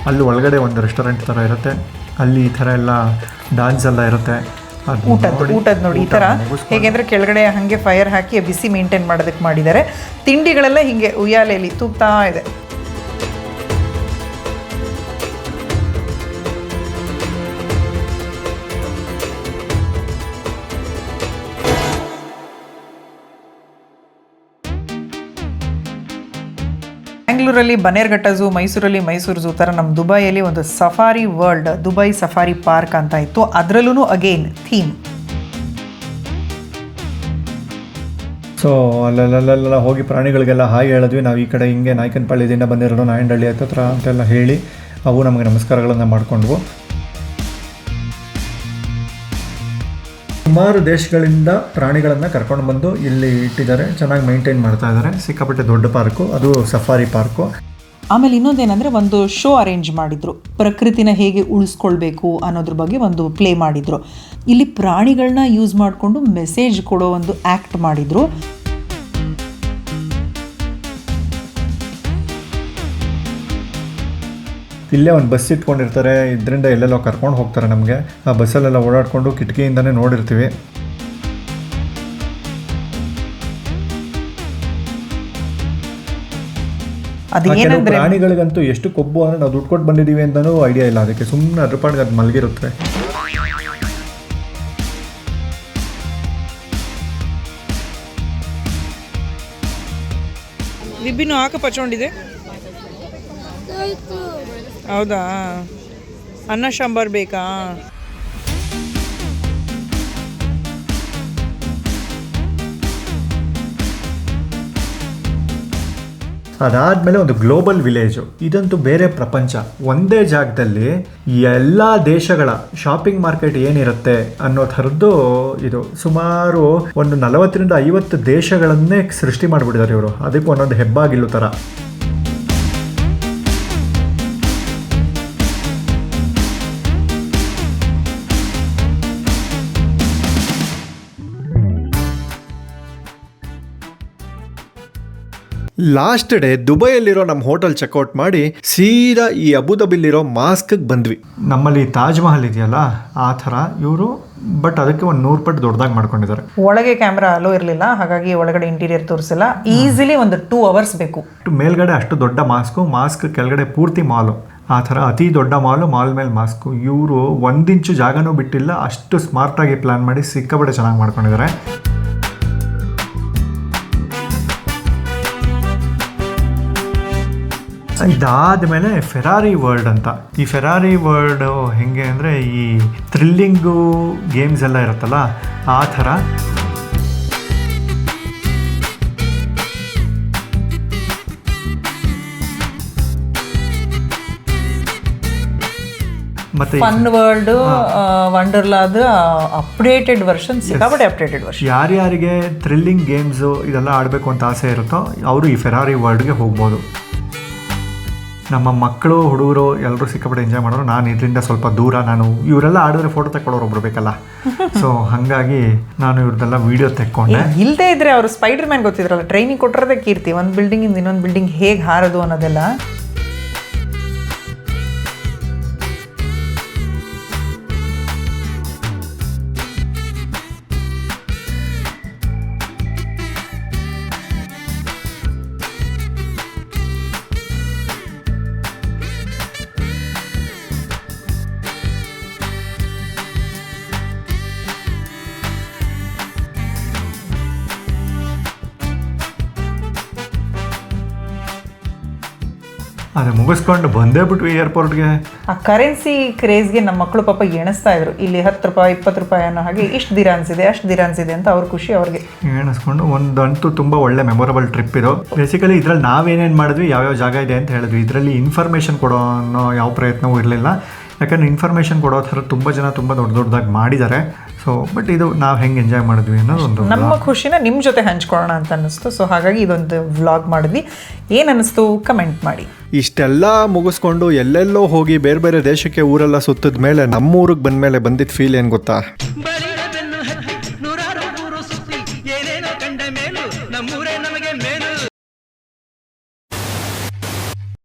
ಅಲ್ಲಿ ಒಳಗಡೆ ಒಂದು ರೆಸ್ಟೋರೆಂಟ್ ಥರ ಇರುತ್ತೆ. ಅಲ್ಲಿ ಈ ಥರ ಎಲ್ಲ ಡಾನ್ಸ್ ಎಲ್ಲ ಇರುತ್ತೆ. ಊಟದ ನೋಡಿ ಈ ಥರ ಹೇಗೆಂದರೆ ಕೆಳಗಡೆ ಹಾಗೆ ಫೈರ್ ಹಾಕಿ ಬಿಸಿ ಮೇಂಟೈನ್ ಮಾಡೋದಕ್ಕೆ ಮಾಡಿದ್ದಾರೆ. ತಿಂಡಿಗಳೆಲ್ಲ ಹೀಗೆ ಉಯ್ಯಾಲೆಯಲ್ಲಿ ತೂಗ್ತಾ ಇದೆ. ಬ್ಯಾಂಗ್ಳೂರಲ್ಲಿ ಬನ್ನೇರ್ಘಟ್ಟ ಝೂ, ಮೈಸೂರಲ್ಲಿ ಮೈಸೂರು ಝೂ ಥರ ನಮ್ಮ ದುಬೈಯಲ್ಲಿ ಒಂದು safari world, Dubai safari park ಅಂತ ಇತ್ತು. ಅದರಲ್ಲೂ ಅಗೇನ್ ಥೀಮ್. ಸೊ ಅಲ್ಲೆಲ್ಲ ಹೋಗಿ ಪ್ರಾಣಿಗಳಿಗೆಲ್ಲ ಹಾಯ್ ಹೇಳಿದ್ವಿ. ನಾವು ಈ ಕಡೆ ಹಿಂಗೆ ನಾಯಕನಪಳ್ಳಿದಿಂದ ಬಂದಿರೋದು, ನಾಯಂಡಹಳ್ಳಿ ಹತ್ರ ಅಂತೆಲ್ಲ ಹೇಳಿ ಅವು ನಮಗೆ ನಮಸ್ಕಾರಗಳನ್ನು ಮಾಡಿಕೊಂಡ್ವು. ಸುಮಾರು ದೇಶಗಳಿಂದ ಪ್ರಾಣಿಗಳನ್ನು ಕರ್ಕೊಂಡು ಬಂದು ಇಲ್ಲಿ ಇಟ್ಟಿದ್ದಾರೆ. ಚೆನ್ನಾಗಿ ಮೇಂಟೈನ್ ಮಾಡ್ತಾ ಇದ್ದಾರೆ. ಸಿಕ್ಕಾಪಟ್ಟೆ ದೊಡ್ಡ ಪಾರ್ಕು, ಅದು ಸಫಾರಿ ಪಾರ್ಕು. ಆಮೇಲೆ ಇನ್ನೊಂದೇನೆಂದರೆ ಒಂದು ಶೋ ಅರೇಂಜ್ ಮಾಡಿದರು. ಪ್ರಕೃತಿನ ಹೇಗೆ ಉಳಿಸ್ಕೊಳ್ಬೇಕು ಅನ್ನೋದ್ರ ಬಗ್ಗೆ ಒಂದು ಪ್ಲೇ ಮಾಡಿದರು. ಇಲ್ಲಿ ಪ್ರಾಣಿಗಳನ್ನ ಯೂಸ್ ಮಾಡಿಕೊಂಡು ಮೆಸೇಜ್ ಕೊಡೋ ಒಂದು ಆ್ಯಕ್ಟ್ ಮಾಡಿದರು. ಇಲ್ಲೇ ಒಂದು ಬಸ್ ಇಟ್ಕೊಂಡಿರ್ತಾರೆ. ಇದರಿಂದ ಎಲ್ಲೆಲ್ಲೋ ಕರ್ಕೊಂಡು ಹೋಗ್ತಾರೆ ನಮಗೆ. ಆ ಬಸ್ಸಲ್ಲೆಲ್ಲ ಓಡಾಡಿಕೊಂಡು ಕಿಟಕಿಯಿಂದನೇ ನೋಡಿರ್ತೀವಿ. ಅದೇನಂದ್ರೆ ಪ್ರಾಣಿಗಳಿಗಂತೂ ಎಷ್ಟು ಕೊಬ್ಬು ಅಂದರೆ ನಾವು ದುಡ್ಡು ಕೊಟ್ಟು ಬಂದಿದ್ದೀವಿ ಅಂತಲೂ ಐಡಿಯಾ ಇಲ್ಲ. ಅದಕ್ಕೆ ಸುಮ್ಮನೆ ಅದ್ರ ಪಾಡಿಗೆ ಅದು ಮಲಗಿರುತ್ತೆ. ರಿಬ್ಬಿನೂ ಹಾಕ ಪಚ್ಕೊಂಡಿದೆ. ಹೌದಾ, ಅನ್ನ ಸಾಂಬಾರ್ ಬೇಕಾ? ಅದಾದಮೇಲೆ ಒಂದು ಗ್ಲೋಬಲ್ ವಿಲೇಜು. ಇದಂತೂ ಬೇರೆ ಪ್ರಪಂಚ. ಒಂದೇ ಜಾಗದಲ್ಲಿ ಎಲ್ಲ ದೇಶಗಳ ಶಾಪಿಂಗ್ ಮಾರ್ಕೆಟ್ ಏನಿರುತ್ತೆ ಅನ್ನೋ ಥರದ್ದು ಇದು. ಸುಮಾರು ಒಂದು 40-50 ದೇಶಗಳನ್ನೇ ಸೃಷ್ಟಿ ಮಾಡಿಬಿಟ್ಟಿದ್ದಾರೆ ಇವರು. ಅದಕ್ಕೆ ಒಂದೊಂದು ಹೆಬ್ಬಾಗಿಲು ಥರ. ಲಾಸ್ಟ್ ಡೇ ದುಬೈಯಲ್ಲಿರೋ ನಮ್ಮ ಹೋಟೆಲ್ ಚೆಕ್ಔಟ್ ಮಾಡಿ ಸೀದಾ ಈ ಅಬುದಾಬಿಲಿರೋ ಮಾಸ್ಕ್ಗೆ ಬಂದ್ವಿ. ನಮ್ಮಲ್ಲಿ ತಾಜ್ ಮಹಲ್ ಇದೆಯಲ್ಲ ಆ ಥರ ಇವರು, ಬಟ್ ಅದಕ್ಕೆ ಒಂದು 100 ಪಟ್ಟು ದೊಡ್ಡದಾಗಿ ಮಾಡ್ಕೊಂಡಿದ್ದಾರೆ. ಒಳಗೆ ಕ್ಯಾಮ್ರಾ ಅಲೋ ಇರಲಿಲ್ಲ, ಹಾಗಾಗಿ ಒಳಗಡೆ ಇಂಟೀರಿಯರ್ ತೋರಿಸಿಲ್ಲ. ಈಸಿಲಿ ಒಂದು 2 ಅವರ್ಸ್ ಬೇಕು. ಮೇಲ್ಗಡೆ ಅಷ್ಟು ದೊಡ್ಡ ಮಾಸ್ಕ್ ಕೆಳಗಡೆ ಪೂರ್ತಿ ಮಾಲು. ಆ ಥರ ಅತಿ ದೊಡ್ಡ ಮಾಲ್ ಮೇಲೆ ಮಾಸ್ಕು. ಇವರು 1 ಇಂಚು ಜಾಗನೂ ಬಿಟ್ಟಿಲ್ಲ. ಅಷ್ಟು ಸ್ಮಾರ್ಟಾಗಿ ಪ್ಲ್ಯಾನ್ ಮಾಡಿ ಸಿಕ್ಕಾಪಟ್ಟೆ ಚೆನ್ನಾಗಿ ಮಾಡ್ಕೊಂಡಿದ್ದಾರೆ. ಇದಾದಮೇಲೆ ಫೆರಾರಿ ವರ್ಲ್ಡ್ ಅಂತ. ಈ ಫೆರಾರಿ ವರ್ಲ್ಡ್ ಹೆಂಗೆ ಅಂದರೆ ಈ ಥ್ರಿಲ್ಲಿಂಗು ಗೇಮ್ಸ್ ಎಲ್ಲ ಇರುತ್ತಲ್ಲ ಆ ಥರ. ಮತ್ತೆ ಫನ್ ವರ್ಲ್ಡ್, ವಂಡರ್ಲಾದ ಅಪ್ಡೇಟೆಡ್ ವರ್ಷನ್, ಸಿಕ್ಕಾಪಟ್ಟೆ ಅಪ್ಡೇಟೆಡ್ ವರ್ಷನ್. ಯಾರ್ಯಾರಿಗೆ ಥ್ರಿಲ್ಲಿಂಗ್ ಗೇಮ್ಸು ಇದೆಲ್ಲ ಆಡಬೇಕು ಅಂತ ಆಸೆ ಇರುತ್ತೋ ಅವರು ಈ ಫೆರಾರಿ ವರ್ಲ್ಡ್ಗೆ ಹೋಗ್ಬೋದು. ನಮ್ಮ ಮಕ್ಕಳು ಹುಡುಗರು ಎಲ್ಲರೂ ಸಿಕ್ಕಾಪಟ್ಟೆ ಎಂಜಾಯ್ ಮಾಡೋರು. ನಾನು ಇದರಿಂದ ಸ್ವಲ್ಪ ದೂರ. ನಾನು ಇವರೆಲ್ಲ ಆಡಿದ್ರೆ ಫೋಟೋ ತೆಕ್ಕೊಳ್ಳೋರು ಒಬ್ರು ಬೇಕಲ್ಲ. ಸೊ ಹಾಗಾಗಿ ನಾನು ಇವ್ರದ್ದೆಲ್ಲ ವೀಡಿಯೋ ತೆಕ್ಕೊಂಡೆ. ಇಲ್ಲದೆ ಇದ್ರೆ ಅವರು ಸ್ಪೈಡರ್ ಮ್ಯಾನ್ ಗೊತ್ತಿದ್ರಲ್ಲ, ಟ್ರೈನಿಂಗ್ ಕೊಟ್ಟಿರೋದೇ ಕೀರ್ತಿ. ಒಂದು ಬಿಲ್ಡಿಂಗಿಂದ ಇನ್ನೊಂದು ಬಿಲ್ಡಿಂಗ್ ಹೇಗೆ ಹಾರೋದು ಅನ್ನೋದೆಲ್ಲ. ಅದು ಮುಗಿಸ್ಕೊಂಡು ಬಂದೇ ಬಿಟ್ವಿ ಏರ್ಪೋರ್ಟ್ಗೆ. ಆ ಕರೆನ್ಸಿ ಕ್ರೇಜ್ಗೆ ನಮ್ಮ ಮಕ್ಕಳು ಪಾಪ ಎಣಿಸ್ತಾ ಇದ್ರು, ಇಲ್ಲಿ 10 ರೂಪಾಯಿ 20 ರೂಪಾಯಿ ಅನ್ನೋ ಹಾಗೆ ಇಷ್ಟು ದಿರಾನ್ಸ್ ಇದೆ ಅಷ್ಟು ದಿರಾನ್ಸ್ ಇದೆ ಅಂತ ಅವ್ರ ಖುಷಿ ಅವ್ರಿಗೆ. ಎಣಿಸ್ಕೊಂಡು ಒಂದಂತೂ ತುಂಬ ಒಳ್ಳೆ ಮೆಮೊರಬಲ್ ಟ್ರಿಪ್ ಇದು. ಬೇಸಿಕಲಿ ಇದ್ರಲ್ಲಿ ನಾವೇನೇನು ಮಾಡಿದ್ವಿ, ಯಾವ್ಯಾವ ಜಾಗ ಇದೆ ಅಂತ ಹೇಳಿದ್ವಿ. ಇದರಲ್ಲಿ ಇನ್ಫಾರ್ಮೇಷನ್ ಕೊಡೋ ಅನ್ನೋ ಯಾವ ಪ್ರಯತ್ನವೂ ಇರಲಿಲ್ಲ, ಯಾಕಂದರೆ ಇನ್ಫಾರ್ಮೇಷನ್ ಕೊಡೋ ಥರ ತುಂಬ ಜನ ತುಂಬ ದೊಡ್ಡದಾಗಿ ಮಾಡಿದ್ದಾರೆ. ಸೊ ಬಟ್ ಇದು ನಾವು ಹೆಂಗೆ ಎಂಜಾಯ್ ಮಾಡಿದ್ವಿ ಅನ್ನೋದು ಒಂದು ನಮ್ಮ ಖುಷಿನ ನಿಮ್ಮ ಜೊತೆ ಹಂಚ್ಕೊಳ್ಳೋಣ ಅಂತ ಅನ್ನಿಸ್ತು. ಸೊ ಹಾಗಾಗಿ ಇದೊಂದು ವ್ಲಾಗ್ ಮಾಡಿದ್ವಿ. ಏನು ಅನ್ನಿಸ್ತು ಕಮೆಂಟ್ ಮಾಡಿ. ಇಷ್ಟೆಲ್ಲ ಮುಗಿಸ್ಕೊಂಡು ಎಲ್ಲೆಲ್ಲೋ ಹೋಗಿ ಬೇರೆ ಬೇರೆ ದೇಶಕ್ಕೆ ಊರೆಲ್ಲ ಸುತ್ತಿದ ಮೇಲೆ ನಮ್ಮೂರಿಗೆ ಬಂದ ಮೇಲೆ ಬಂದಿದ್ದ ಫೀಲ್ ಏನು ಗೊತ್ತಾ? ಬಲಿಯ ಬೆನ್ನು ಹತ್ತಿ ನೂರಾರು ಊರು ಸುತ್ತಿ ಏನೇನೋ ಕಂಡ ಮೇಲೂ